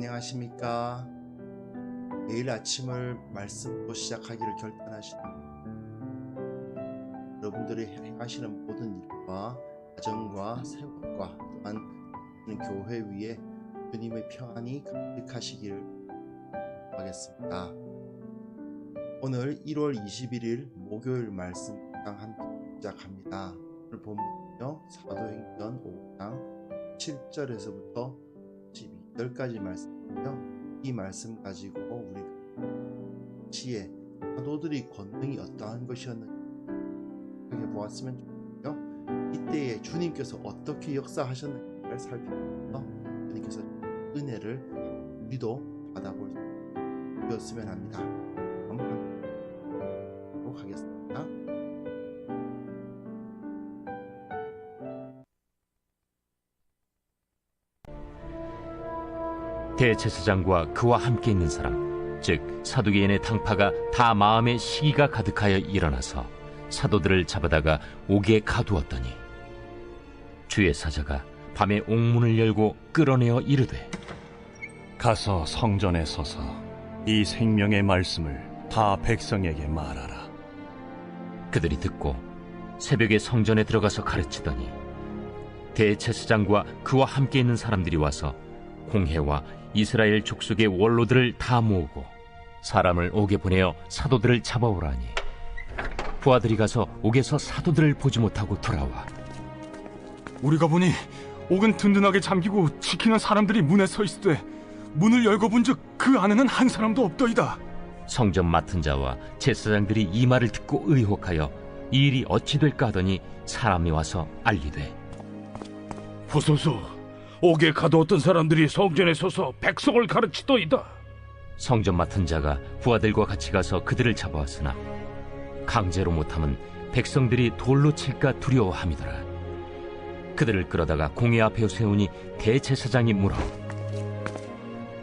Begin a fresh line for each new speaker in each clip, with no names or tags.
안녕하십니까. 내일 아침을 말씀으로 시작하기를 결단하신 여러분들이 행하시는 모든 일과 가정과 생활과 또한 교회 위에 주님의 평안이 가득하시기를 바라겠습니다. 오늘 1월 21일 목요일 말씀 함께 시작합니다. 오늘 본문은요, 사도행전 5장 7절에서부터 12절까지 말씀이고요. 이 말씀 가지고 우리가 시에 사도들이 권능이 어떠한 것이었는지 생각해 보았으면 좋겠고요. 이때에 주님께서 어떻게 역사하셨는지를 살펴보면서 주님께서 은혜를 우리도 받아볼 수 있었으면 합니다. 한번 하겠습니다.
대제사장과 그와 함께 있는 사람, 즉 사두개인의 당파가 다 마음에 시기가 가득하여 일어나서 사도들을 잡아다가 옥에 가두었더니 주의 사자가 밤에 옥문을 열고 끌어내어 이르되,
가서 성전에 서서 이 생명의 말씀을 다 백성에게 말하라.
그들이 듣고 새벽에 성전에 들어가서 가르치더니 대제사장과 그와 함께 있는 사람들이 와서 공회와 이스라엘 족속의 원로들을 다 모으고 사람을 옥에 보내어 사도들을 잡아오라니, 부하들이 가서 옥에서 사도들을 보지 못하고 돌아와
우리가 보니 옥은 든든하게 잠기고 지키는 사람들이 문에 서 있으되 문을 열고 본즉 그 안에는 한 사람도 없더이다.
성전 맡은 자와 제사장들이 이 말을 듣고 의혹하여 이 일이 어찌 될까 하더니 사람이 와서 알리되,
보소서, 옥에 가두었던 사람들이 성전에 서서 백성을 가르치더이다.
성전 맡은 자가 부하들과 같이 가서 그들을 잡아왔으나 강제로 못함은 백성들이 돌로 칠까 두려워함이더라. 그들을 끌어다가 공회 앞에 세우니 대제사장이 물어,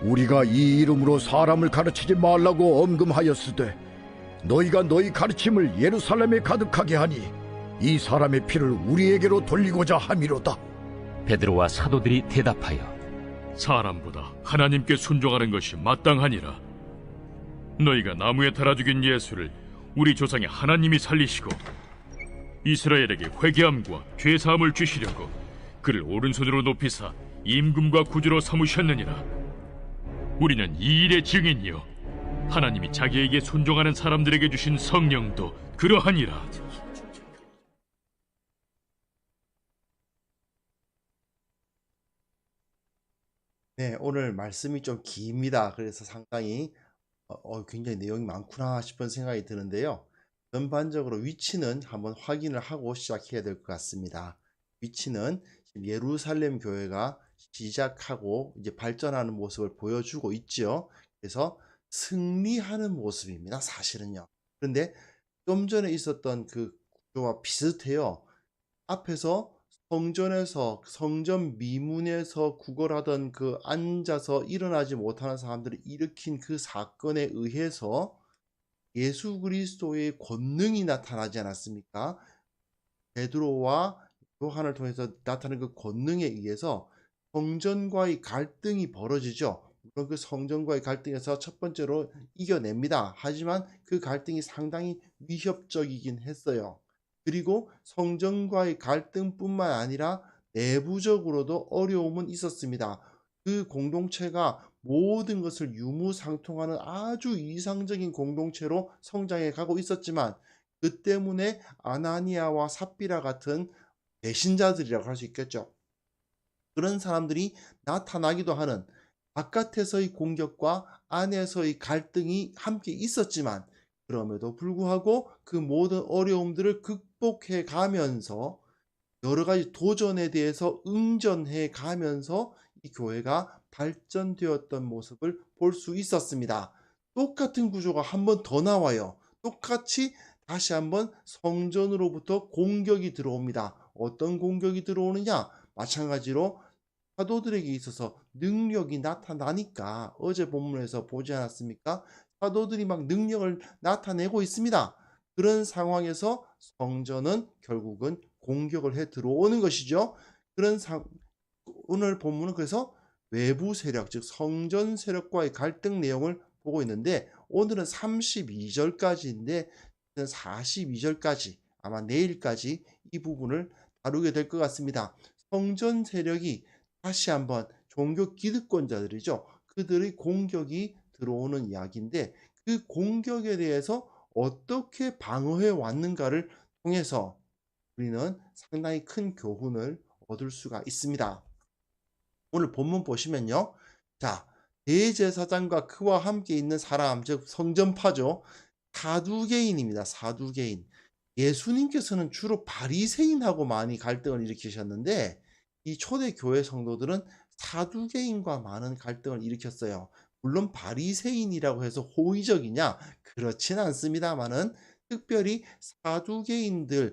우리가 이 이름으로 사람을 가르치지 말라고 엄금하였으되 너희가 너희 가르침을 예루살렘에 가득하게 하니 이 사람의 피를 우리에게로 돌리고자 함이로다.
베드로와 사도들이 대답하여,
사람보다 하나님께 순종하는 것이 마땅하니라. 너희가 나무에 달아 죽인 예수를 우리 조상의 하나님이 살리시고 이스라엘에게 회개함과 죄사함을 주시려고 그를 오른손으로 높이사 임금과 구주로 삼으셨느니라. 우리는 이 일의 증인이요, 하나님이 자기에게 순종하는 사람들에게 주신 성령도 그러하니라.
네, 오늘 말씀이 좀 깁니다. 그래서 상당히 굉장히 내용이 많구나 싶은 생각이 드는데요. 전반적으로 위치는 한번 확인을 하고 시작해야 될 것 같습니다. 위치는 지금 예루살렘 교회가 시작하고 이제 발전하는 모습을 보여주고 있죠. 그래서 승리하는 모습입니다, 사실은요. 그런데 좀 전에 있었던 그 구조와 비슷해요. 앞에서 성전에서, 성전 미문에서 구걸하던 그 앉아서 일어나지 못하는 사람들을 일으킨 그 사건에 의해서 예수 그리스도의 권능이 나타나지 않았습니까? 베드로와 요한을 통해서 나타나는 그 권능에 의해서 성전과의 갈등이 벌어지죠. 물론 그 성전과의 갈등에서 첫 번째로 이겨냅니다. 하지만 그 갈등이 상당히 위협적이긴 했어요. 그리고 성전과의 갈등뿐만 아니라 내부적으로도 어려움은 있었습니다. 그 공동체가 모든 것을 유무상통하는 아주 이상적인 공동체로 성장해 가고 있었지만, 그 때문에 아나니아와 삽비라 같은 배신자들이라고 할 수 있겠죠. 그런 사람들이 나타나기도 하는, 바깥에서의 공격과 안에서의 갈등이 함께 있었지만 그럼에도 불구하고 그 모든 어려움들을 극복해 가면서 여러 가지 도전에 대해서 응전해 가면서 이 교회가 발전되었던 모습을 볼 수 있었습니다. 똑같은 구조가 한 번 더 나와요. 똑같이 다시 한번 성전으로부터 공격이 들어옵니다. 어떤 공격이 들어오느냐? 마찬가지로 사도들에게 있어서 능력이 나타나니까 어제 본문에서 보지 않았습니까? 사도들이 막 능력을 나타내고 있습니다. 그런 상황에서 성전은 결국은 공격을 해 들어오는 것이죠. 오늘 본문은 그래서 외부 세력, 즉 성전 세력과의 갈등 내용을 보고 있는데, 오늘은 32절까지인데 42절까지, 아마 내일까지 이 부분을 다루게 될 것 같습니다. 성전 세력이 다시 한번 종교 기득권자들이죠. 그들의 공격이 들어오는 이야기인데, 그 공격에 대해서 어떻게 방어해 왔는가를 통해서 우리는 상당히 큰 교훈을 얻을 수가 있습니다. 오늘 본문 보시면요. 자, 대제사장과 그와 함께 있는 사람, 즉 성전파죠. 사두개인입니다. 사두개인. 예수님께서는 주로 바리새인하고 많이 갈등을 일으키셨는데, 이 초대 교회 성도들은 사두개인과 많은 갈등을 일으켰어요. 물론 바리새인이라고 해서 호의적이냐? 그렇진 않습니다만은, 특별히 사두개인이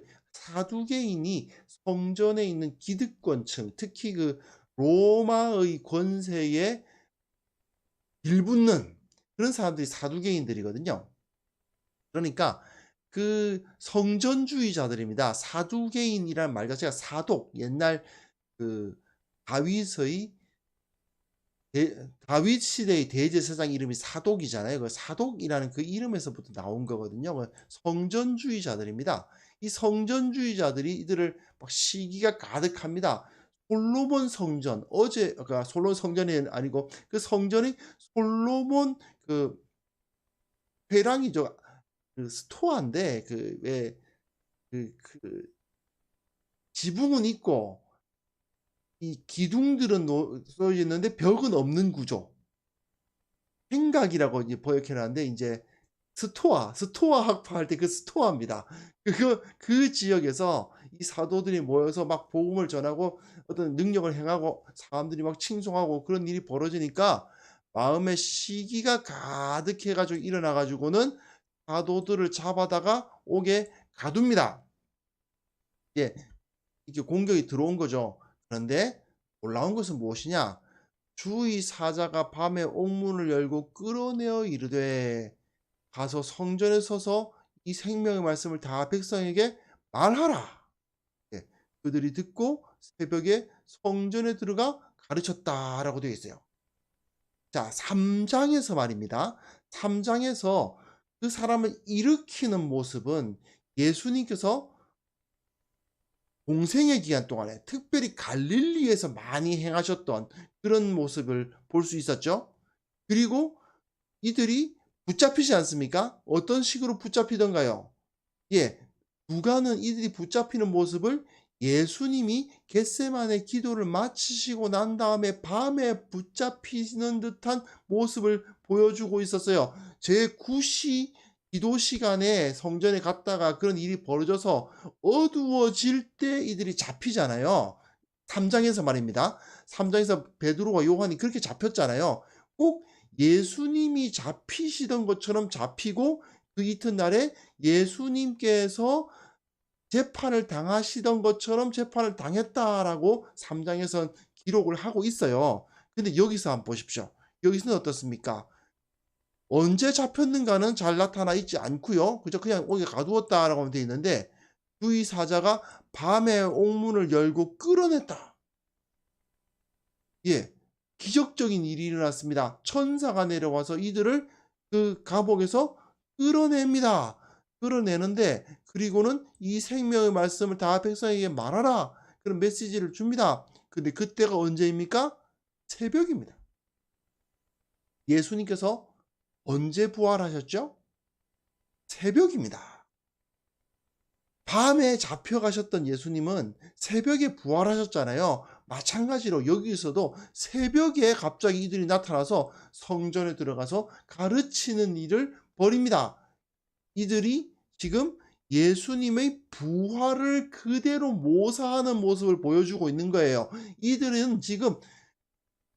성전에 있는 기득권층, 특히 그 로마의 권세에 빌붙는 그런 사람들이 사두개인들이거든요. 그러니까 그 성전주의자들입니다. 사두개인이라는 말 자체가 사독, 옛날 그 다윗 시대의 대제사장 이름이 사독이잖아요. 그 사독이라는 그 이름에서부터 나온 거거든요. 그 성전주의자들입니다. 이 성전주의자들이 이들을 막 시기가 가득합니다. 솔로몬 성전, 그러니까 솔로몬 성전이 아니고 그 성전이 솔로몬 그 회랑이죠. 그 스토어인데 지붕은 있고 이 기둥들은 쏘여 있는데 벽은 없는 구조. 행각이라고 이제 번역해놨는데, 이제 스토아 학파할 때 그 스토아입니다. 그 지역에서 이 사도들이 모여서 막 복음을 전하고 어떤 능력을 행하고 사람들이 막 칭송하고 그런 일이 벌어지니까 마음에 시기가 가득해가지고 일어나가지고는 사도들을 잡아다가 옥에 가둡니다. 예, 이렇게 공격이 들어온 거죠. 그런데 놀라운 것은 무엇이냐? 주의 사자가 밤에 옥문을 열고 끌어내어 이르되, 가서 성전에 서서 이 생명의 말씀을 다 백성에게 말하라. 예, 그들이 듣고 새벽에 성전에 들어가 가르쳤다라고 되어 있어요. 자, 3장에서 말입니다. 3장에서 그 사람을 일으키는 모습은 예수님께서 공생의 기간 동안에 특별히 갈릴리에서 많이 행하셨던 그런 모습을 볼 수 있었죠. 그리고 이들이 붙잡히지 않습니까? 어떤 식으로 붙잡히던가요? 예, 누가는 이들이 붙잡히는 모습을 예수님이 겟세마네 기도를 마치시고 난 다음에 밤에 붙잡히는 듯한 모습을 보여주고 있었어요. 제9시 기도 시간에 성전에 갔다가 그런 일이 벌어져서 어두워질 때 이들이 잡히잖아요. 3장에서 말입니다. 3장에서 베드로와 요한이 그렇게 잡혔잖아요. 꼭 예수님이 잡히시던 것처럼 잡히고, 그 이튿날에 예수님께서 재판을 당하시던 것처럼 재판을 당했다라고 3장에서 기록을 하고 있어요. 근데 여기서 한번 보십시오. 여기서는 어떻습니까? 언제 잡혔는가는 잘 나타나 있지 않고요. 그냥 옥에 가두었다라고 하면 되어 있는데, 주의 사자가 밤에 옥문을 열고 끌어냈다. 예, 기적적인 일이 일어났습니다. 천사가 내려와서 이들을 그 감옥에서 끌어냅니다. 끌어내는데, 그리고는 이 생명의 말씀을 다 백성에게 말하라, 그런 메시지를 줍니다. 근데 그때가 언제입니까? 새벽입니다. 예수님께서 언제 부활하셨죠? 새벽입니다. 밤에 잡혀가셨던 예수님은 새벽에 부활하셨잖아요. 마찬가지로 여기서도 새벽에 갑자기 이들이 나타나서 성전에 들어가서 가르치는 일을 벌입니다. 이들이 지금 예수님의 부활을 그대로 모사하는 모습을 보여주고 있는 거예요. 이들은 지금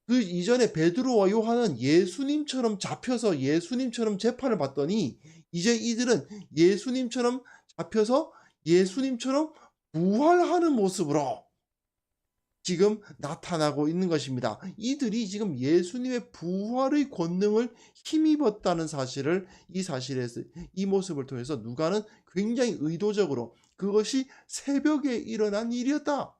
그 이전에 베드로와 요한은 예수님처럼 잡혀서 예수님처럼 재판을 받더니, 이제 이들은 예수님처럼 잡혀서 예수님처럼 부활하는 모습으로 지금 나타나고 있는 것입니다. 이들이 지금 예수님의 부활의 권능을 힘입었다는 사실을, 이 모습을 통해서 누가는 굉장히 의도적으로 그것이 새벽에 일어난 일이었다,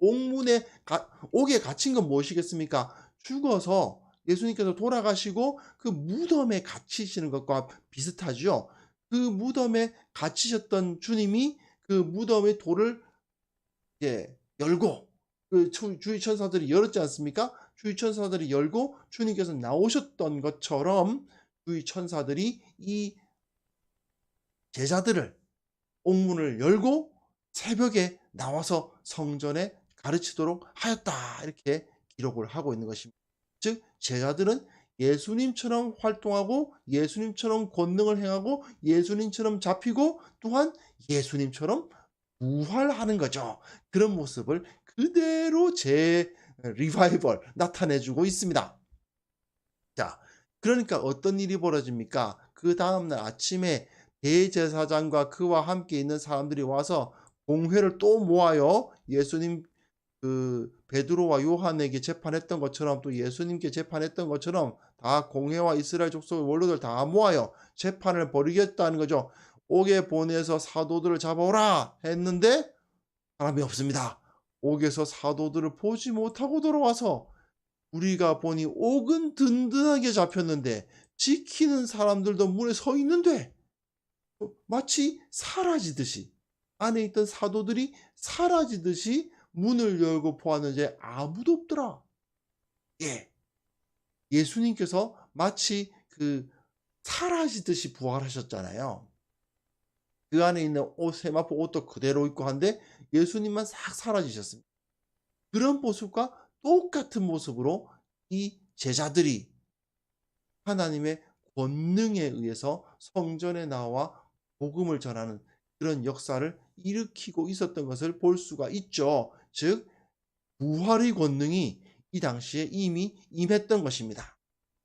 옥에 갇힌 건 무엇이겠습니까? 죽어서 예수님께서 돌아가시고 그 무덤에 갇히시는 것과 비슷하죠. 그 무덤에 갇히셨던 주님이 그 무덤의 돌을 열고 그 주의 천사들이 열었지 않습니까? 주의 천사들이 열고 주님께서 나오셨던 것처럼 주의 천사들이 이 제자들을 옥문을 열고 새벽에 나와서 성전에 가르치도록 하였다. 이렇게 기록을 하고 있는 것입니다. 즉 제자들은 예수님처럼 활동하고 예수님처럼 권능을 행하고 예수님처럼 잡히고 또한 예수님처럼 부활하는 거죠. 그런 모습을 그대로 리바이벌 나타내주고 있습니다. 자, 그러니까 어떤 일이 벌어집니까? 그 다음날 아침에 대제사장과 그와 함께 있는 사람들이 와서 공회를 또 모아요. 예수님 베드로와 요한에게 재판했던 것처럼 또 예수님께 재판했던 것처럼 다 공회와 이스라엘 족속의 원로들 다 모아요. 재판을 벌이겠다는 거죠. 옥에 보내서 사도들을 잡아오라 했는데 사람이 없습니다. 옥에서 사도들을 보지 못하고 돌아와서 우리가 보니 옥은 든든하게 잡혔는데 지키는 사람들도 문에 서 있는데 마치 사라지듯이 안에 있던 사도들이 사라지듯이 문을 열고 보았는데 아무도 없더라. 예수님께서 마치 사라지듯이 부활하셨잖아요. 그 안에 있는 세마포 옷도 그대로 입고 한데 예수님만 싹 사라지셨습니다. 그런 모습과 똑같은 모습으로 이 제자들이 하나님의 권능에 의해서 성전에 나와 복음을 전하는 그런 역사를 일으키고 있었던 것을 볼 수가 있죠. 즉 부활의 권능이 이 당시에 이미 임했던 것입니다.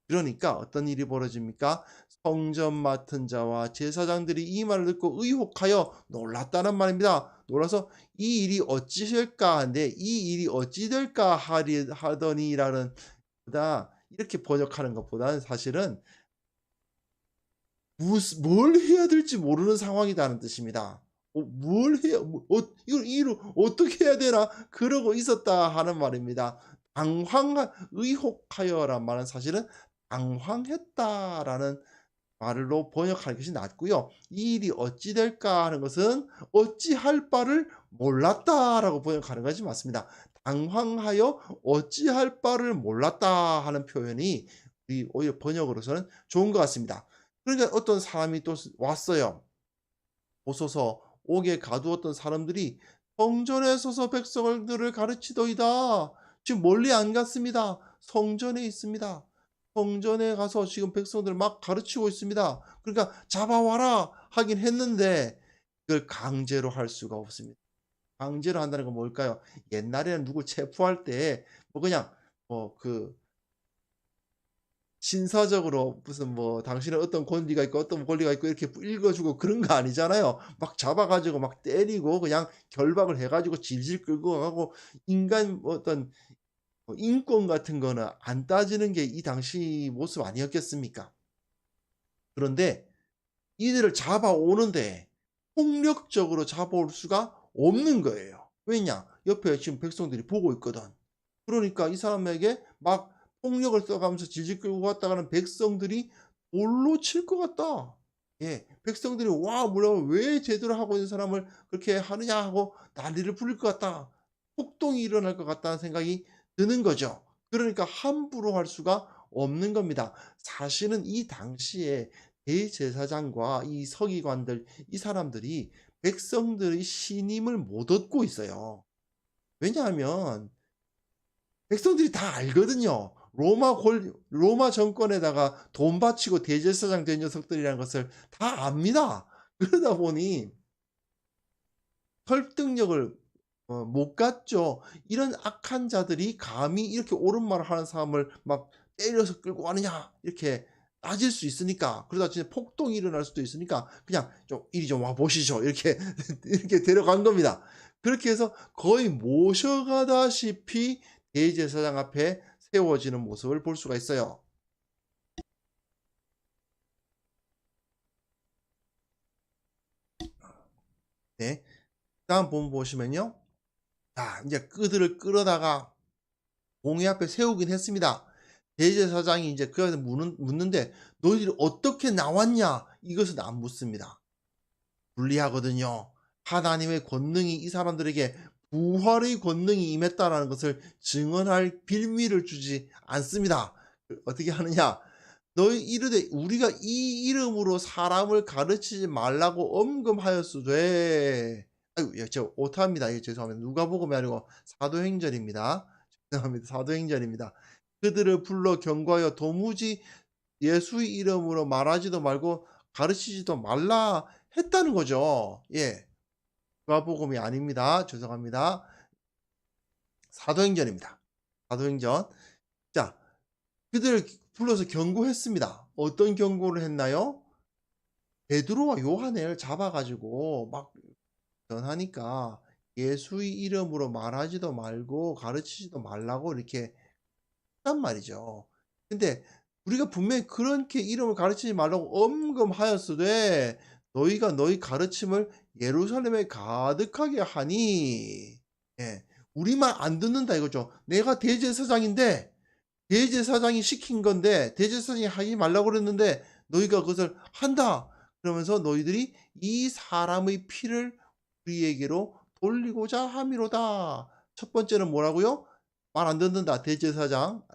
그러니까 어떤 일이 벌어집니까? 성전 맡은 자와 제사장들이 이 말을 듣고 의혹하여 놀랐다는 말입니다. 놀라서 이 일이 어찌 될까 하는데 이 일이 어찌 될까 하더니라는 이렇게 번역하는 것보다는 사실은 뭘 해야 될지 모르는 상황이라는 뜻입니다. 뭘 해야 이걸 어떻게 해야 되나 그러고 있었다 하는 말입니다. 의혹하여란 말은 사실은 당황했다라는 말로 번역하는 것이 낫고요. 이 일이 어찌 될까 하는 것은 어찌할 바를 몰랐다라고 번역하는 것이 맞습니다. 당황하여 어찌할 바를 몰랐다 하는 표현이 우리 오히려 번역으로서는 좋은 것 같습니다. 그러니까 어떤 사람이 또 왔어요. 오소서 옥에 가두었던 사람들이 성전에 서서 백성들을 가르치더이다. 지금 멀리 안 갔습니다. 성전에 있습니다. 성전에 가서 지금 백성들을 막 가르치고 있습니다. 그러니까 잡아와라 하긴 했는데 그걸 강제로 할 수가 없습니다. 강제로 한다는 건 뭘까요? 옛날에는 누구 체포할 때 그냥 신사적으로 무슨 당신은 어떤 권리가 있고 어떤 권리가 있고 이렇게 읽어주고 그런 거 아니잖아요. 막 잡아가지고 막 때리고 그냥 결박을 해가지고 질질 끌고 가고 인간 어떤 인권 같은 거는 안 따지는 게 이 당시 모습 아니었겠습니까? 그런데 이들을 잡아오는데 폭력적으로 잡아올 수가 없는 거예요. 왜냐? 옆에 지금 백성들이 보고 있거든. 그러니까 이 사람에게 막 폭력을 써가면서 질질 끌고 갔다가는 백성들이 돌로 칠 것 같다. 백성들이 뭐라고 왜 제대로 하고 있는 사람을 그렇게 하느냐 하고 난리를 부릴 것 같다. 폭동이 일어날 것 같다는 생각이 드는 거죠. 그러니까 함부로 할 수가 없는 겁니다. 사실은 이 당시에 대제사장과 이 서기관들, 이 사람들이 백성들의 신임을 못 얻고 있어요. 왜냐하면 백성들이 다 알거든요. 로마 정권에다가 돈 바치고 대제사장 된 녀석들이라는 것을 다 압니다. 그러다 보니 설득력을 못 갖죠. 이런 악한 자들이 감히 이렇게 옳은 말을 하는 사람을 막 때려서 끌고 가느냐 이렇게 따질 수 있으니까, 그러다 진짜 폭동이 일어날 수도 있으니까 그냥 좀 이리 좀 와 보시죠 이렇게 이렇게 데려간 겁니다. 그렇게 해서 거의 모셔가다시피 대제사장 앞에 세워지는 모습을 볼 수가 있어요. 네, 다음 본 보시면요. 자, 이제 그들을 끌어다가 공회 앞에 세우긴 했습니다. 대제사장이 이제 그한테 묻는데 너희들이 어떻게 나왔냐? 이것은 안 묻습니다. 불리하거든요. 하나님의 권능이 이 사람들에게 부활의 권능이 임했다라는 것을 증언할 빌미를 주지 않습니다. 어떻게 하느냐? 너희 이르되 우리가 이 이름으로 사람을 가르치지 말라고 엄금하였으되. 아이고, 저 오타입니다. 죄송합니다. 누가복음이 아니고 사도행전입니다. 죄송합니다. 사도행전입니다. 그들을 불러 경고하여 도무지 예수의 이름으로 말하지도 말고 가르치지도 말라 했다는 거죠. 예. 누가복음이 아닙니다. 죄송합니다. 사도행전입니다. 사도행전. 자, 그들을 불러서 경고했습니다. 어떤 경고를 했나요? 베드로와 요한을 잡아가지고 막 전하니까 예수의 이름으로 말하지도 말고 가르치지도 말라고 이렇게 했단 말이죠. 근데 우리가 분명히 그렇게 이름을 가르치지 말라고 엄금하였으되 너희가 너희 가르침을 예루살렘에 가득하게 하니. 예, 우리 말 안 듣는다 이거죠. 내가 대제사장인데 대제사장이 시킨 건데 대제사장이 하지 말라고 그랬는데 너희가 그것을 한다. 그러면서 너희들이 이 사람의 피를 우리에게로 돌리고자 함이로다. 첫 번째는 뭐라고요? 말 안 듣는다. 대제사장.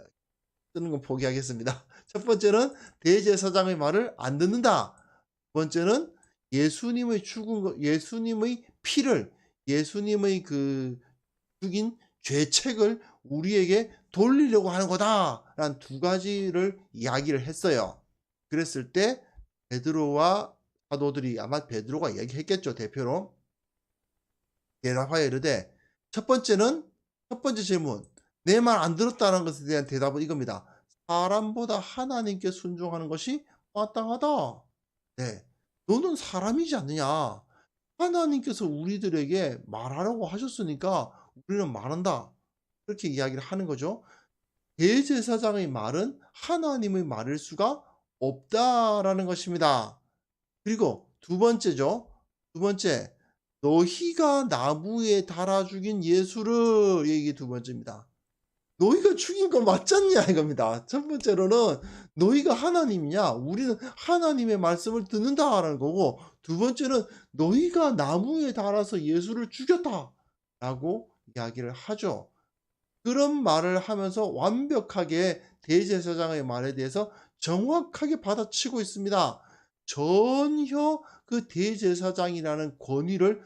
쓰는 건 포기하겠습니다. 첫 번째는 대제사장의 말을 안 듣는다. 두 번째는 예수님의 죽은 것, 예수님의 피를, 예수님의 그 죽인 죄책을 우리에게 돌리려고 하는 거다라는 두 가지를 이야기를 했어요. 그랬을 때 베드로와 사도들이, 아마 베드로가 얘기했겠죠. 대표로 대답하여 이르되, 첫 번째 질문, 내 말 안 들었다는 것에 대한 대답은 이겁니다. 사람보다 하나님께 순종하는 것이 마땅하다. 네, 너는 사람이지 않느냐. 하나님께서 우리들에게 말하라고 하셨으니까 우리는 말한다. 그렇게 이야기를 하는 거죠. 대제사장의 말은 하나님의 말일 수가 없다라는 것입니다. 그리고 두 번째죠. 두 번째, 너희가 나무에 달아 죽인 예수를, 이게 두 번째입니다. 너희가 죽인 거 맞잖냐 이겁니다. 첫 번째로는 너희가 하나님이냐, 우리는 하나님의 말씀을 듣는다라는 거고, 두 번째는 너희가 나무에 달아서 예수를 죽였다라고 이야기를 하죠. 그런 말을 하면서 완벽하게 대제사장의 말에 대해서 정확하게 받아치고 있습니다. 전혀 그 대제사장이라는 권위를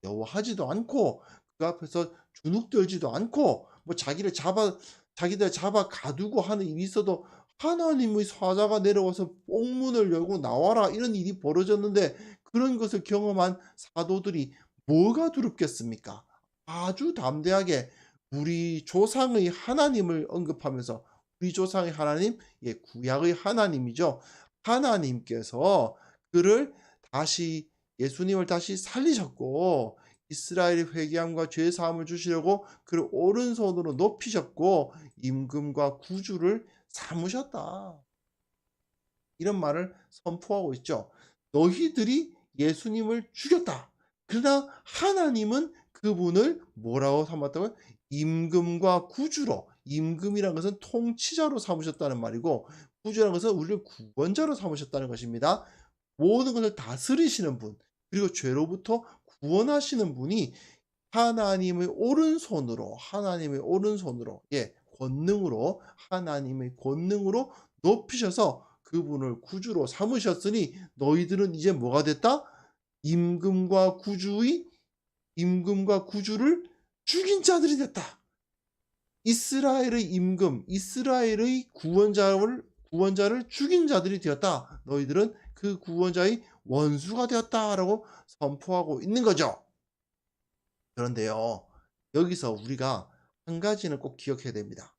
두려워하지도 않고 그 앞에서 주눅들지도 않고, 뭐 자기들 잡아 가두고 하는 일이 있어도 하나님의 사자가 내려와서 옥문을 열고 나와라 이런 일이 벌어졌는데, 그런 것을 경험한 사도들이 뭐가 두렵겠습니까? 아주 담대하게 우리 조상의 하나님을 언급하면서, 우리 조상의 하나님, 예, 구약의 하나님이죠. 하나님께서 그를 다시, 예수님을 다시 살리셨고 이스라엘의 회개함과 죄 사함을 주시려고 그를 오른손으로 높이셨고 임금과 구주를 삼으셨다. 이런 말을 선포하고 있죠. 너희들이 예수님을 죽였다. 그러나 하나님은 그분을 뭐라고 삼았다고요? 임금과 구주로. 임금이라는 것은 통치자로 삼으셨다는 말이고, 구주라는 것은 우리를 구원자로 삼으셨다는 것입니다. 모든 것을 다스리시는 분, 그리고 죄로부터 구원하시는 분이 하나님의 오른손으로, 예, 권능으로, 하나님의 권능으로 높이셔서 그분을 구주로 삼으셨으니 너희들은 이제 뭐가 됐다? 임금과 구주를 죽인 자들이 됐다. 이스라엘의 임금, 이스라엘의 구원자를 죽인 자들이 되었다. 너희들은 그 구원자의 원수가 되었다라고 선포하고 있는 거죠. 그런데요, 여기서 우리가 한 가지는 꼭 기억해야 됩니다.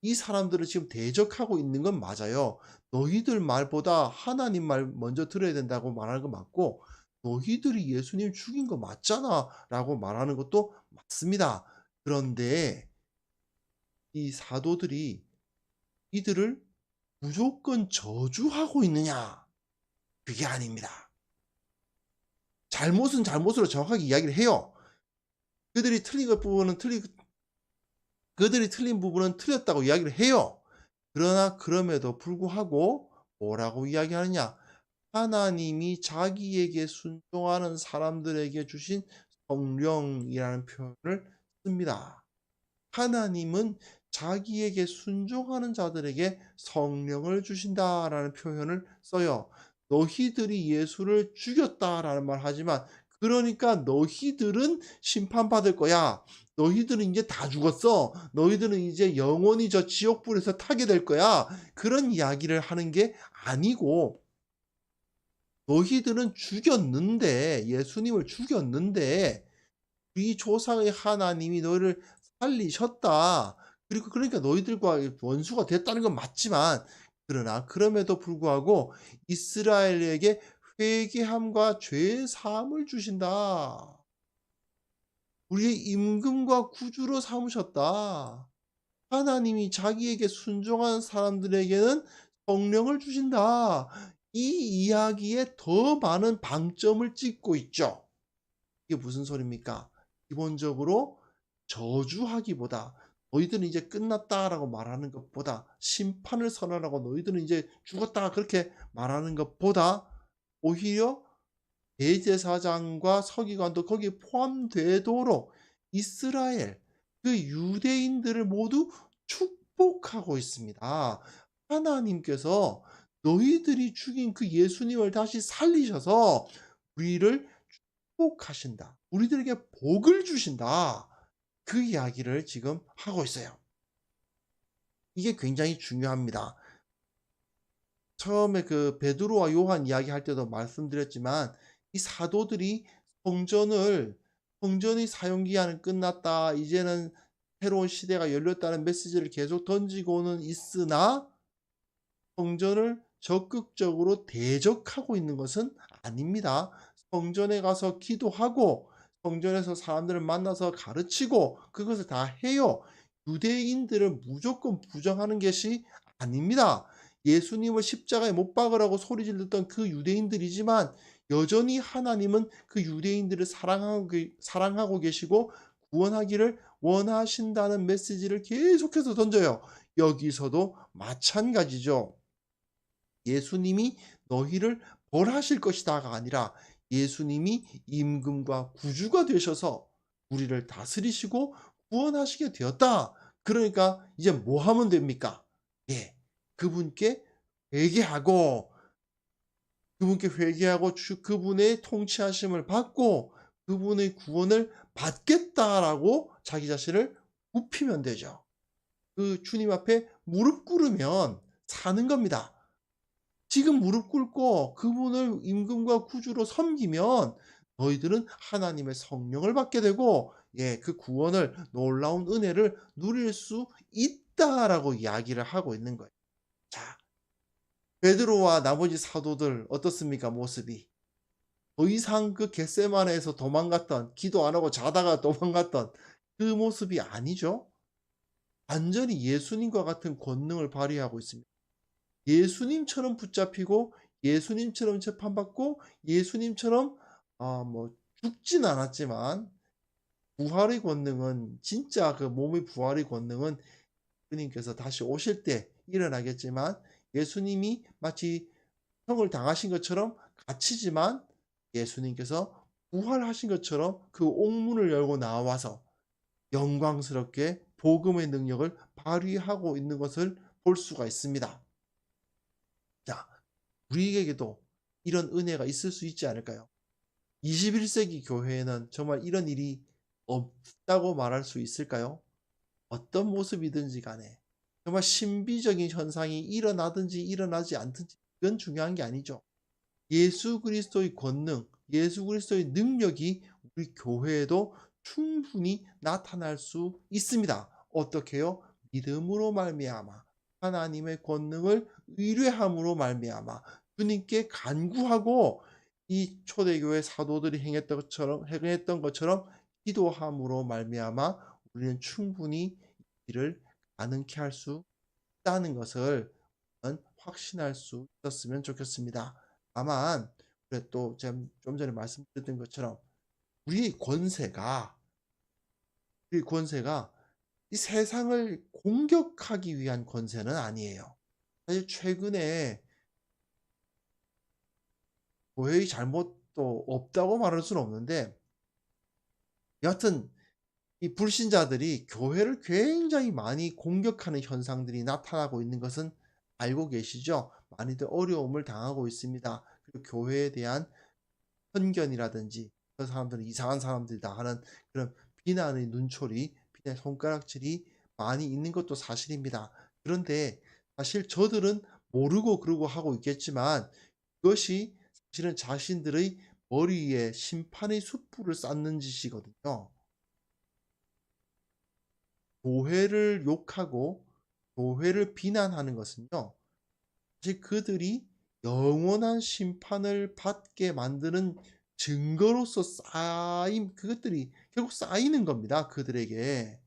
이 사람들을 지금 대적하고 있는 건 맞아요. 너희들 말보다 하나님 말 먼저 들어야 된다고 말하는 거 맞고, 너희들이 예수님 죽인 거 맞잖아 라고 말하는 것도 맞습니다. 그런데 이 사도들이 이들을 무조건 저주하고 있느냐? 그게 아닙니다. 잘못은 잘못으로 정확하게 이야기를 해요. 그들이 그들이 틀린 부분은 틀렸다고 이야기를 해요. 그러나 그럼에도 불구하고 뭐라고 이야기하느냐? 하나님이 자기에게 순종하는 사람들에게 주신 성령이라는 표현을 씁니다. 하나님은 자기에게 순종하는 자들에게 성령을 주신다라는 표현을 써요. 너희들이 예수를 죽였다라는 말 하지만, 그러니까 너희들은 심판받을 거야. 너희들은 이제 다 죽었어. 너희들은 이제 영원히 저 지옥불에서 타게 될 거야. 그런 이야기를 하는 게 아니고, 너희들은 죽였는데, 예수님을 죽였는데 우리 조상의 하나님이 너희를 살리셨다. 그리고 그러니까 너희들과 원수가 됐다는 건 맞지만, 그러나 그럼에도 불구하고 이스라엘에게 회개함과 죄 사함을 주신다. 우리의 임금과 구주로 삼으셨다. 하나님이 자기에게 순종한 사람들에게는 성령을 주신다. 이 이야기에 더 많은 방점을 찍고 있죠. 이게 무슨 소리입니까? 기본적으로 저주하기보다, 너희들은 이제 끝났다라고 말하는 것보다, 심판을 선언하고 너희들은 이제 죽었다 그렇게 말하는 것보다, 오히려 대제사장과 서기관도 거기에 포함되도록 이스라엘, 그 유대인들을 모두 축복하고 있습니다. 하나님께서 너희들이 죽인 그 예수님을 다시 살리셔서 우리를 축복하신다. 우리들에게 복을 주신다. 그 이야기를 지금 하고 있어요. 이게 굉장히 중요합니다. 처음에 그 베드로와 요한 이야기할 때도 말씀드렸지만, 이 사도들이 성전의 사용기한은 끝났다, 이제는 새로운 시대가 열렸다는 메시지를 계속 던지고는 있으나 성전을 적극적으로 대적하고 있는 것은 아닙니다. 성전에 가서 기도하고 성전에서 사람들을 만나서 가르치고 그것을 다 해요. 유대인들을 무조건 부정하는 것이 아닙니다. 예수님을 십자가에 못 박으라고 소리 질렀던 그 유대인들이지만, 여전히 하나님은 그 유대인들을 사랑하고 계시고 구원하기를 원하신다는 메시지를 계속해서 던져요. 여기서도 마찬가지죠. 예수님이 너희를 벌하실 것이다가 아니라, 예수님이 임금과 구주가 되셔서 우리를 다스리시고 구원하시게 되었다. 그러니까 이제 뭐 하면 됩니까? 그분께 회개하고 그분의 통치하심을 받고 그분의 구원을 받겠다라고 자기 자신을 굽히면 되죠. 그 주님 앞에 무릎 꿇으면 사는 겁니다. 지금 무릎 꿇고 그분을 임금과 구주로 섬기면 너희들은 하나님의 성령을 받게 되고, 그 구원을, 놀라운 은혜를 누릴 수 있다라고 이야기를 하고 있는 거예요. 자, 베드로와 나머지 사도들 어떻습니까? 모습이 더 이상 그 겟세마네에서 도망갔던, 기도 안 하고 자다가 도망갔던 그 모습이 아니죠. 완전히 예수님과 같은 권능을 발휘하고 있습니다. 예수님처럼 붙잡히고 예수님처럼 재판받고 예수님처럼 죽진 않았지만, 부활의 권능은, 진짜 그 몸의 부활의 권능은 예수님께서 다시 오실 때 일어나겠지만, 예수님이 마치 형을 당하신 것처럼 갇히지만 예수님께서 부활하신 것처럼 그 옥문을 열고 나와서 영광스럽게 복음의 능력을 발휘하고 있는 것을 볼 수가 있습니다. 자, 우리에게도 이런 은혜가 있을 수 있지 않을까요? 21세기 교회에는 정말 이런 일이 없다고 말할 수 있을까요? 어떤 모습이든지 간에 정말 신비적인 현상이 일어나든지 일어나지 않든지 그건 중요한 게 아니죠. 예수 그리스도의 권능, 예수 그리스도의 능력이 우리 교회에도 충분히 나타날 수 있습니다. 어떻게요? 믿음으로 말미암아 하나님의 권능을 의뢰함으로 말미암아 주님께 간구하고, 이 초대교회 사도들이 행했던 것처럼 기도함으로 말미암아 우리는 충분히 이를 가능케 할 수 있다는 것을 확신할 수 있었으면 좋겠습니다. 다만 또 좀 전에 말씀드렸던 것처럼 우리의 권세가 이 권세가 이 세상을 공격하기 위한 권세는 아니에요. 사실 최근에 교회의 잘못도 없다고 말할 수는 없는데, 여하튼 이 불신자들이 교회를 굉장히 많이 공격하는 현상들이 나타나고 있는 것은 알고 계시죠? 많이들 어려움을 당하고 있습니다. 그리고 교회에 대한 편견이라든지 그 사람들은 이상한 사람들이다 하는 그런 비난의 눈초리, 비난의 손가락질이 많이 있는 것도 사실입니다. 그런데 사실 저들은 모르고 그러고 하고 있겠지만, 그것이 사실은 자신들의 머리 위에 심판의 숯불을 쌓는 짓이거든요. 교회를 욕하고 교회를 비난하는 것은요, 사실 그들이 영원한 심판을 받게 만드는 증거로서 그것들이 결국 쌓이는 겁니다, 그들에게.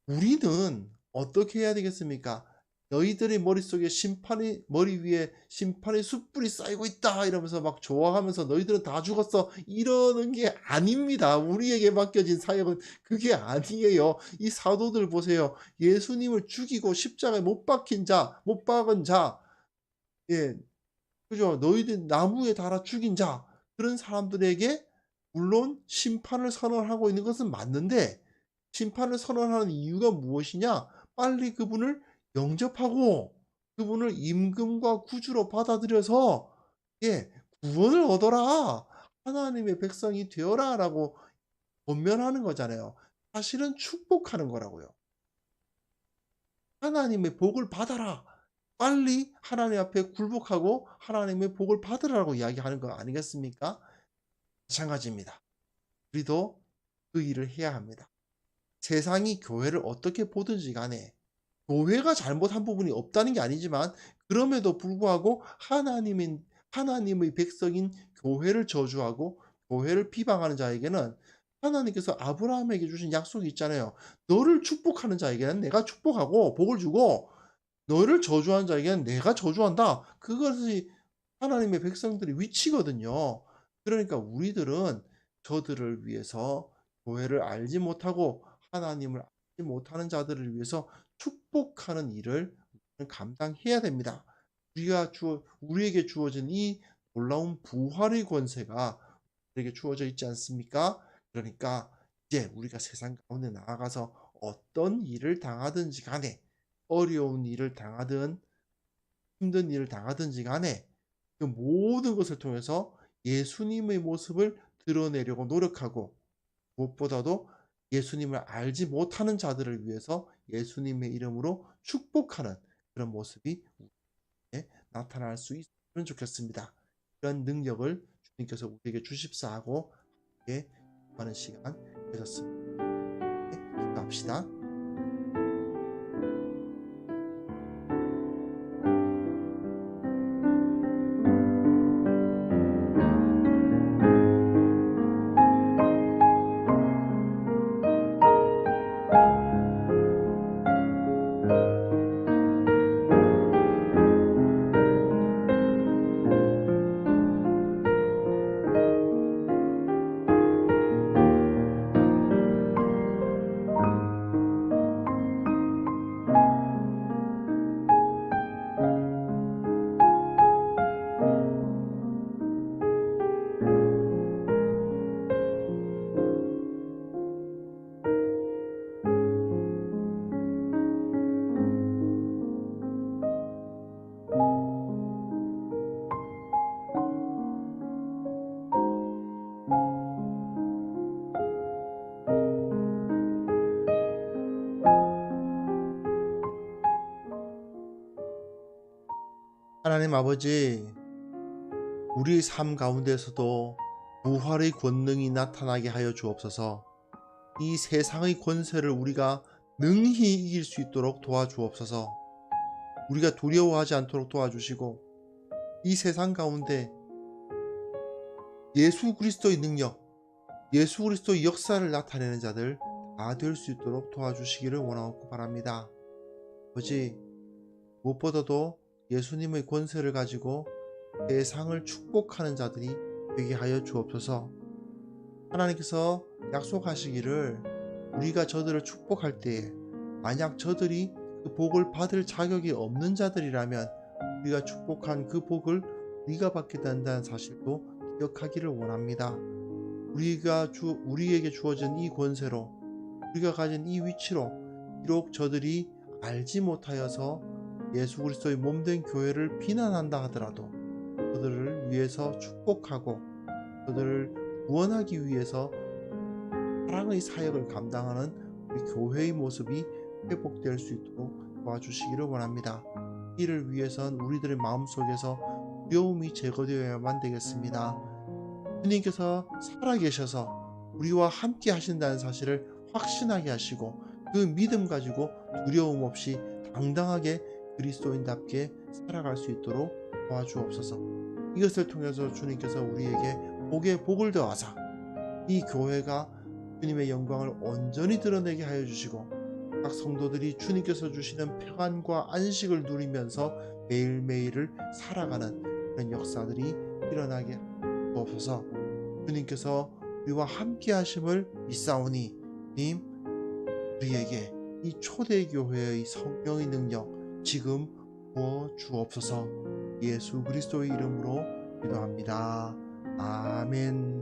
우리는 어떻게 해야 되겠습니까? 너희들의 머릿속에 머리 위에 심판의 숯불이 쌓이고 있다 이러면서 막 좋아하면서 너희들은 다 죽었어 이러는 게 아닙니다. 우리에게 맡겨진 사역은 그게 아니에요. 이 사도들 보세요. 예수님을 죽이고 십자가에 못 박힌 자, 못 박은 자, 예, 그죠? 너희들 나무에 달아 죽인 자, 그런 사람들에게 물론 심판을 선언하고 있는 것은 맞는데, 심판을 선언하는 이유가 무엇이냐? 빨리 그분을 영접하고 그분을 임금과 구주로 받아들여서 구원을 얻어라. 하나님의 백성이 되어라라고 권면하는 거잖아요. 사실은 축복하는 거라고요. 하나님의 복을 받아라. 빨리 하나님 앞에 굴복하고 하나님의 복을 받으라고 이야기하는 거 아니겠습니까? 마찬가지입니다. 우리도 그 일을 해야 합니다. 세상이 교회를 어떻게 보든지 간에 교회가 잘못한 부분이 없다는 게 아니지만, 그럼에도 불구하고 하나님의 백성인 교회를 저주하고 교회를 비방하는 자에게는 하나님께서 아브라함에게 주신 약속이 있잖아요. 너를 축복하는 자에게는 내가 축복하고 복을 주고 너를 저주하는 자에게는 내가 저주한다. 그것이 하나님의 백성들의 위치거든요. 그러니까 우리들은 저들을 위해서, 교회를 알지 못하고 하나님을 알지 못하는 자들을 위해서 축복하는 일을 감당해야 됩니다. 우리에게 주어진 이 놀라운 부활의 권세가 우리에게 주어져 있지 않습니까? 그러니까 이제 우리가 세상 가운데 나아가서 어떤 일을 당하든지 간에, 어려운 일을 당하든 힘든 일을 당하든지 간에 그 모든 것을 통해서 예수님의 모습을 드러내려고 노력하고, 무엇보다도 예수님을 알지 못하는 자들을 위해서 예수님의 이름으로 축복하는 그런 모습이 우리에게 나타날 수 있으면 좋겠습니다. 그런 능력을 주님께서 우리에게 주십사 하고 함께 기도하는 시간 되셨습니다. 기도합시다. 하나님 아버지, 우리 삶 가운데서도 부활의 권능이 나타나게 하여 주옵소서. 이 세상의 권세를 우리가 능히 이길 수 있도록 도와주옵소서. 우리가 두려워하지 않도록 도와주시고, 이 세상 가운데 예수 그리스도의 능력, 예수 그리스도의 역사를 나타내는 자들 다 될 수 있도록 도와주시기를 원하고 바랍니다. 아버지, 무엇보다도 예수님의 권세를 가지고 세상을 축복하는 자들이 되게 하여 주옵소서. 하나님께서 약속하시기를 우리가 저들을 축복할 때에 만약 저들이 그 복을 받을 자격이 없는 자들이라면 우리가 축복한 그 복을 우리가 받게 된다는 사실도 기억하기를 원합니다. 우리에게 주어진 이 권세로, 우리가 가진 이 위치로 비록 저들이 알지 못하여서 예수 그리스도의 몸된 교회를 비난한다 하더라도 저들을 위해서 축복하고 저들을 구원하기 위해서 사랑의 사역을 감당하는 우리 교회의 모습이 회복될 수 있도록 도와주시기를 원합니다. 이를 위해선 우리들의 마음속에서 두려움이 제거되어야만 되겠습니다. 주님께서 살아계셔서 우리와 함께 하신다는 사실을 확신하게 하시고 그 믿음 가지고 두려움 없이 당당하게 그리스도인답게 살아갈 수 있도록 도와주옵소서. 이것을 통해서 주님께서 우리에게 복에 복을 더하사 이 교회가 주님의 영광을 온전히 드러내게 하여 주시고 각 성도들이 주님께서 주시는 평안과 안식을 누리면서 매일매일을 살아가는 그런 역사들이 일어나게 하옵소서. 주님께서 우리와 함께 하심을 믿사오니 님 우리에게 이 초대교회의 성령의 능력 지금 부어 주옵소서. 예수 그리스도의 이름으로 기도합니다. 아멘.